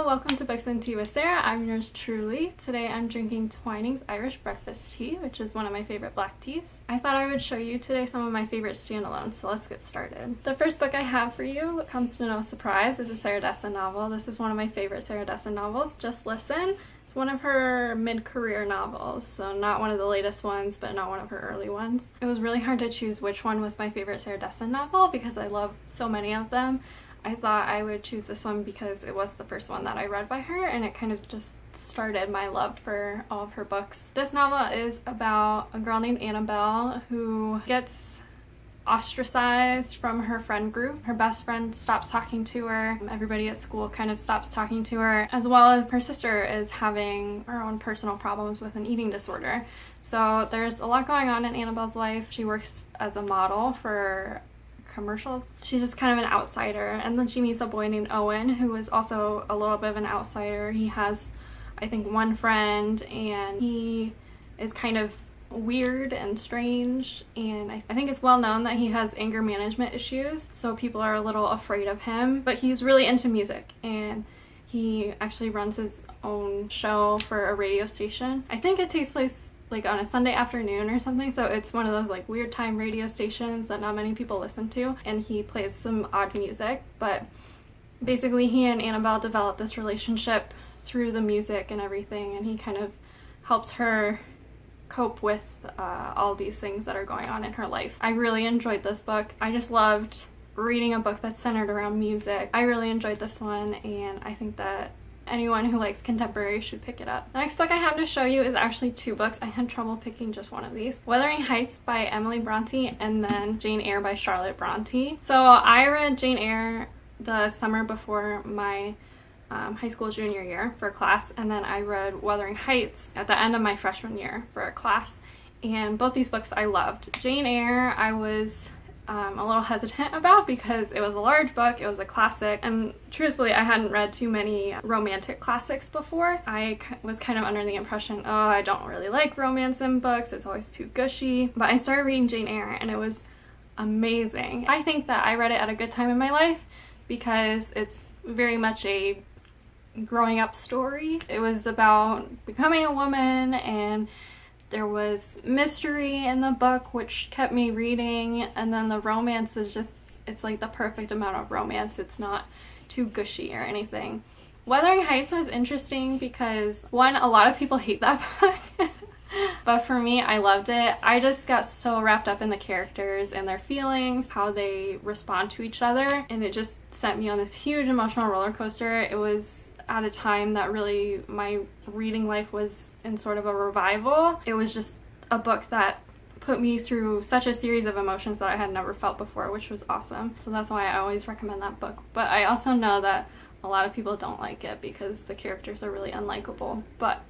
welcome to Books and Tea with Sarah. I'm yours truly. Today I'm drinking Twining's Irish Breakfast Tea, which is one of my favorite black teas. I thought I would show you today some of my favorite standalones, so let's get started. The first book I have for you comes to no surprise. It's a Sarah Dessen novel. This is one of my favorite Sarah Dessen novels. Just Listen. It's one of her mid-career novels, so not one of the latest ones, but not one of her early ones. It was really hard to choose which one was my favorite Sarah Dessen novel because I love so many of them. I thought I would choose this one because it was the first one that I read by her, and it kind of just started my love for all of her books. This novel is about a girl named Annabelle who gets ostracized from her friend group. Her best friend stops talking to her. Everybody at school kind of stops talking to her, as well as her sister is having her own personal problems with an eating disorder. So there's a lot going on in Annabelle's life. She works as a model for commercials. She's just kind of an outsider, and then she meets a boy named Owen who is also a little bit of an outsider. He has, I think, one friend, and he is kind of weird and strange, and I think it's well known that he has anger management issues, so people are a little afraid of him. But he's really into music, and he actually runs his own show for a radio station. I think it takes place like on a Sunday afternoon or something, so it's one of those like weird time radio stations that not many people listen to, and he plays some odd music. But basically he and Annabelle develop this relationship through the music and everything, and he kind of helps her cope with all these things that are going on in her life. I really enjoyed this book. I just loved reading a book that's centered around music. I really enjoyed this one, and I think that anyone who likes contemporary should pick it up. The next book I have to show you is actually two books. I had trouble picking just one of these. Wuthering Heights by Emily Bronte, and then Jane Eyre by Charlotte Bronte. So I read Jane Eyre the summer before my high school junior year for a class, and then I read Wuthering Heights at the end of my freshman year for a class, and both these books I loved. Jane Eyre I was a little hesitant about because it was a large book, it was a classic, and truthfully I hadn't read too many romantic classics before. I was kind of under the impression, oh, I don't really like romance in books, it's always too gushy. But I started reading Jane Eyre and it was amazing. I think that I read it at a good time in my life because it's very much a growing up story. It was about becoming a woman, and there was mystery in the book which kept me reading, and then the romance is just, it's like the perfect amount of romance. It's not too gushy or anything. Wuthering Heights was interesting because, one, a lot of people hate that book, but for me, I loved it. I just got so wrapped up in the characters and their feelings, how they respond to each other, and it just sent me on this huge emotional roller coaster. It was at a time that really my reading life was in sort of a revival. It was just a book that put me through such a series of emotions that I had never felt before, which was awesome. So that's why I always recommend that book. But I also know that a lot of people don't like it because the characters are really unlikable, but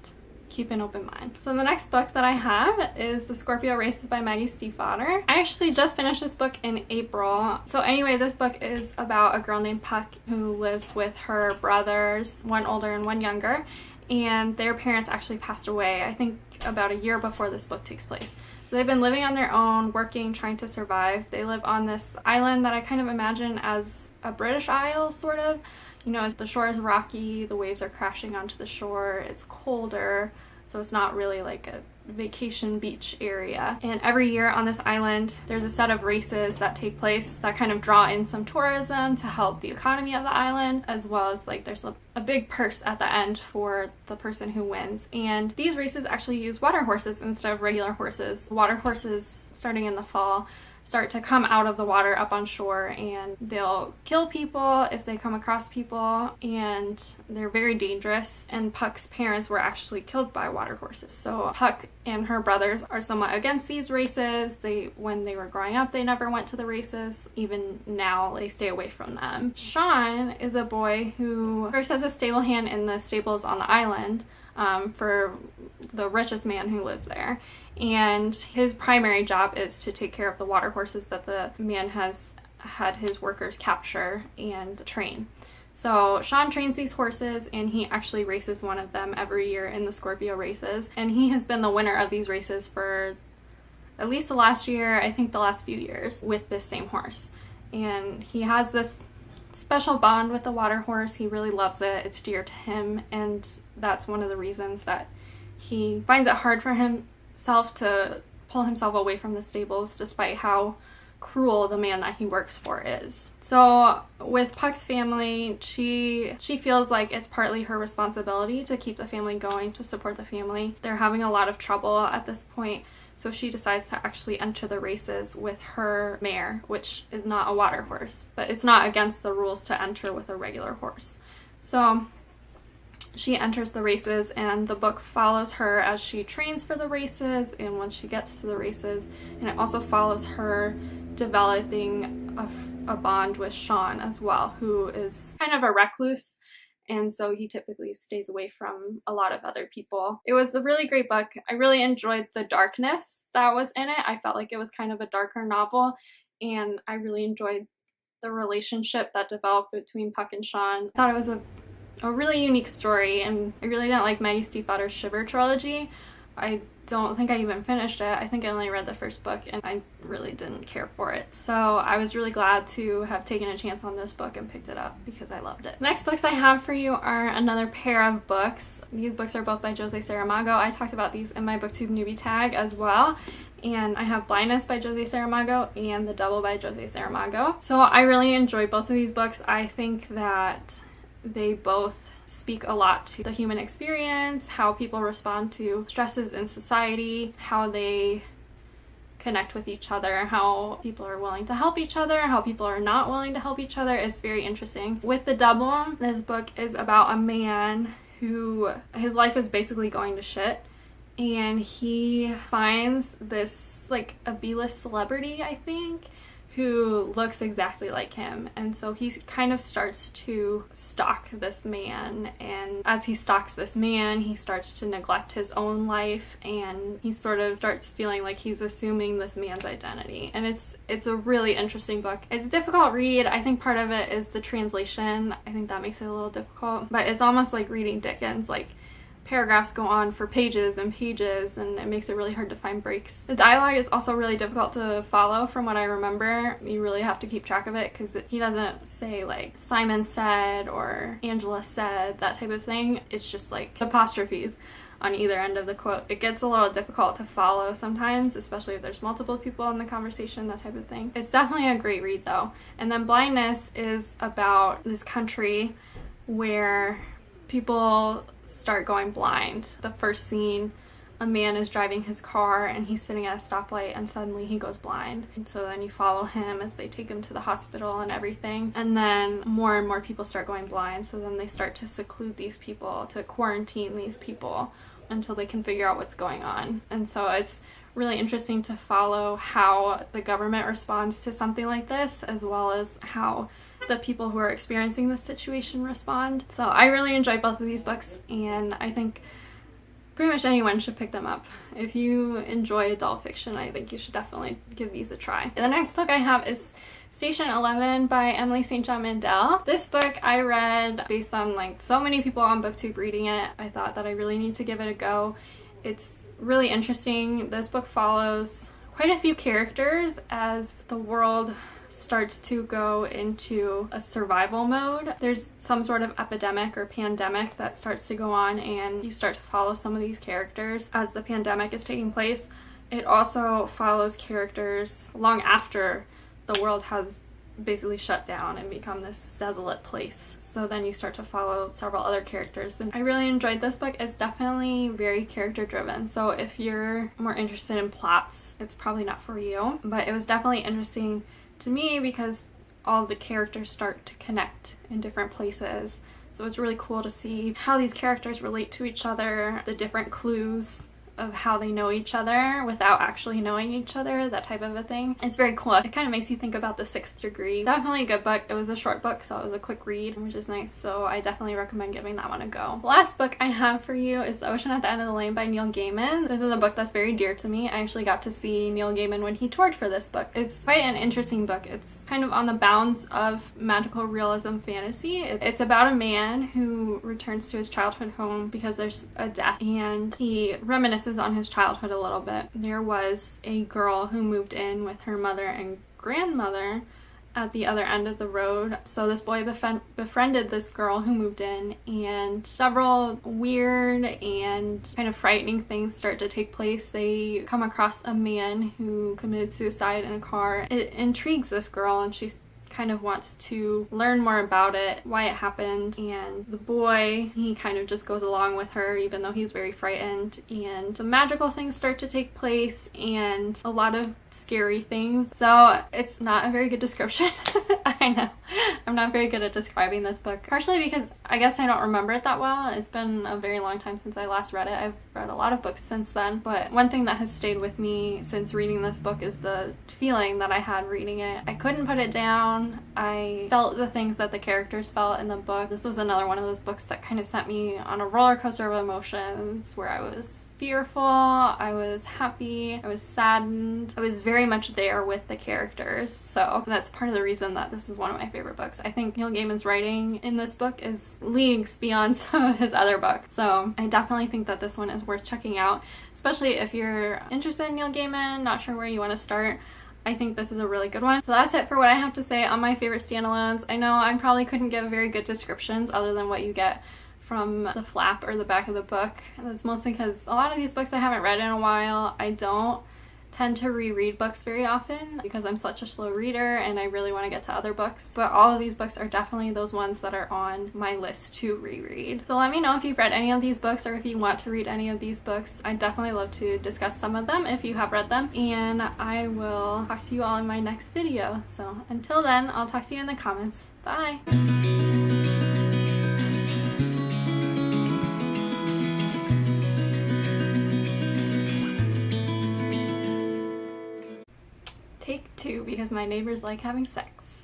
keep an open mind. So the next book that I have is The Scorpio Races by Maggie Stiefvater. I actually just finished this book in April. So anyway, this book is about a girl named Puck who lives with her brothers, one older and one younger, and their parents actually passed away, I think about a year before this book takes place. So they've been living on their own, working, trying to survive. They live on this island that I kind of imagine as a British Isle, sort of. You know, the shore is rocky, the waves are crashing onto the shore, it's colder, so it's not really like a vacation beach area. And every year on this island, there's a set of races that take place that kind of draw in some tourism to help the economy of the island, as well as like there's a big purse at the end for the person who wins. And these races actually use water horses instead of regular horses. Water horses, starting in the fall, start to come out of the water up on shore, and they'll kill people if they come across people, and they're very dangerous. And Puck's parents were actually killed by water horses. So Puck and her brothers are somewhat against these races. When they were growing up, they never went to the races. Even now, they stay away from them. Sean is a boy who first has a stable hand in the stables on the island for the richest man who lives there. And his primary job is to take care of the water horses that the man has had his workers capture and train. So Sean trains these horses, and he actually races one of them every year in the Scorpio races. And he has been the winner of these races for at least the last year, I think the last few years, with this same horse. And he has this special bond with the water horse. He really loves it. It's dear to him, and that's one of the reasons that he finds it hard for himself to pull himself away from the stables, despite how cruel the man that he works for is. So with Puck's family, she feels like it's partly her responsibility to keep the family going, to support the family. They're having a lot of trouble at this point, so she decides to actually enter the races with her mare, which is not a water horse, but it's not against the rules to enter with a regular horse. So she enters the races, and the book follows her as she trains for the races and once she gets to the races, and it also follows her developing a bond with Sean as well, who is kind of a recluse, and so he typically stays away from a lot of other people. It was a really great book. I really enjoyed the darkness that was in it. I felt like it was kind of a darker novel, and I really enjoyed the relationship that developed between Puck and Sean. I thought it was a really unique story, and I really didn't like Maggie Stiefvater's Shiver trilogy. I don't think I even finished it. I think I only read the first book, and I really didn't care for it. So I was really glad to have taken a chance on this book and picked it up because I loved it. Next books I have for you are another pair of books. These books are both by Jose Saramago. I talked about these in my BookTube newbie tag as well. And I have Blindness by Jose Saramago and The Double by Jose Saramago. So I really enjoyed both of these books. I think that they both speak a lot to the human experience, how people respond to stresses in society, how they connect with each other, how people are willing to help each other, how people are not willing to help each other is very interesting. With The Double, this book is about a man who, his life is basically going to shit, and he finds this, like, a B-list celebrity, I think, who looks exactly like him, and so he kind of starts to stalk this man, and as he stalks this man, he starts to neglect his own life, and he sort of starts feeling like he's assuming this man's identity. And it's a really interesting book. It's a difficult read. I think part of it is the translation. I think that makes it a little difficult, but it's almost like reading Dickens. Like, paragraphs go on for pages and pages, and it makes it really hard to find breaks. The dialogue is also really difficult to follow from what I remember. You really have to keep track of it because he doesn't say like Simon said or Angela said, that type of thing. It's just like apostrophes on either end of the quote. It gets a little difficult to follow sometimes, especially if there's multiple people in the conversation, that type of thing. It's definitely a great read though. And then Blindness is about this country where people start going blind. The first scene, a man is driving his car and he's sitting at a stoplight and suddenly he goes blind. And so then you follow him as they take him to the hospital and everything. And then more and more people start going blind. So then they start to seclude these people, to quarantine these people until they can figure out what's going on. And so it's really interesting to follow how the government responds to something like this, as well as how the people who are experiencing this situation respond. So I really enjoyed both of these books, and I think pretty much anyone should pick them up. If you enjoy adult fiction, I think you should definitely give these a try. The next book I have is Station 11 by Emily St. John Mandel. This book I read based on like so many people on BookTube reading it. I thought that I really need to give it a go. It's really interesting. This book follows quite a few characters as the world starts to go into a survival mode. There's some sort of epidemic or pandemic that starts to go on, and you start to follow some of these characters as the pandemic is taking place. It also follows characters long after the world has basically shut down and become this desolate place. So then you start to follow several other characters, and I really enjoyed this book. It's definitely very character driven, so if you're more interested in plots, it's probably not for you, but it was definitely interesting to me because all the characters start to connect in different places. So it's really cool to see how these characters relate to each other, the different clues of how they know each other without actually knowing each other, that type of a thing. It's very cool. It kind of makes you think about The Sixth Degree. Definitely a good book. It was a short book, so it was a quick read, which is nice, so I definitely recommend giving that one a go. The last book I have for you is The Ocean at the End of the Lane by Neil Gaiman. This is a book that's very dear to me. I actually got to see Neil Gaiman when he toured for this book. It's quite an interesting book. It's kind of on the bounds of magical realism fantasy. It's about a man who returns to his childhood home because there's a death, and he reminisces on his childhood a little bit. There was a girl who moved in with her mother and grandmother at the other end of the road. So this boy befriended this girl who moved in, and several weird and kind of frightening things start to take place. They come across a man who committed suicide in a car. It intrigues this girl, and she kind of wants to learn more about it, why it happened, and the boy, he kind of just goes along with her even though he's very frightened, and the magical things start to take place and a lot of scary things. So it's not a very good description. I know I'm not very good at describing this book, partially because I guess I don't remember it that well. It's been a very long time since I last read it. I've read a lot of books since then, but one thing that has stayed with me since reading this book is the feeling that I had reading it. I couldn't put it down. I felt the things that the characters felt in the book. This was another one of those books that kind of sent me on a roller coaster of emotions, where I was fearful, I was happy, I was saddened. I was very much there with the characters. So that's part of the reason that this is one of my favorite books. I think Neil Gaiman's writing in this book is leagues beyond some of his other books. So I definitely think that this one is worth checking out, especially if you're interested in Neil Gaiman, not sure where you want to start. I think this is a really good one. So that's it for what I have to say on my favorite standalones. I know I probably couldn't give very good descriptions other than what you get from the flap or the back of the book. And that's mostly because a lot of these books I haven't read in a while. I don't tend to reread books very often because I'm such a slow reader and I really want to get to other books. But all of these books are definitely those ones that are on my list to reread. So let me know if you've read any of these books or if you want to read any of these books. I'd definitely love to discuss some of them if you have read them. And I will talk to you all in my next video. So until then, I'll talk to you in the comments. Bye! Take two, because my neighbors like having sex.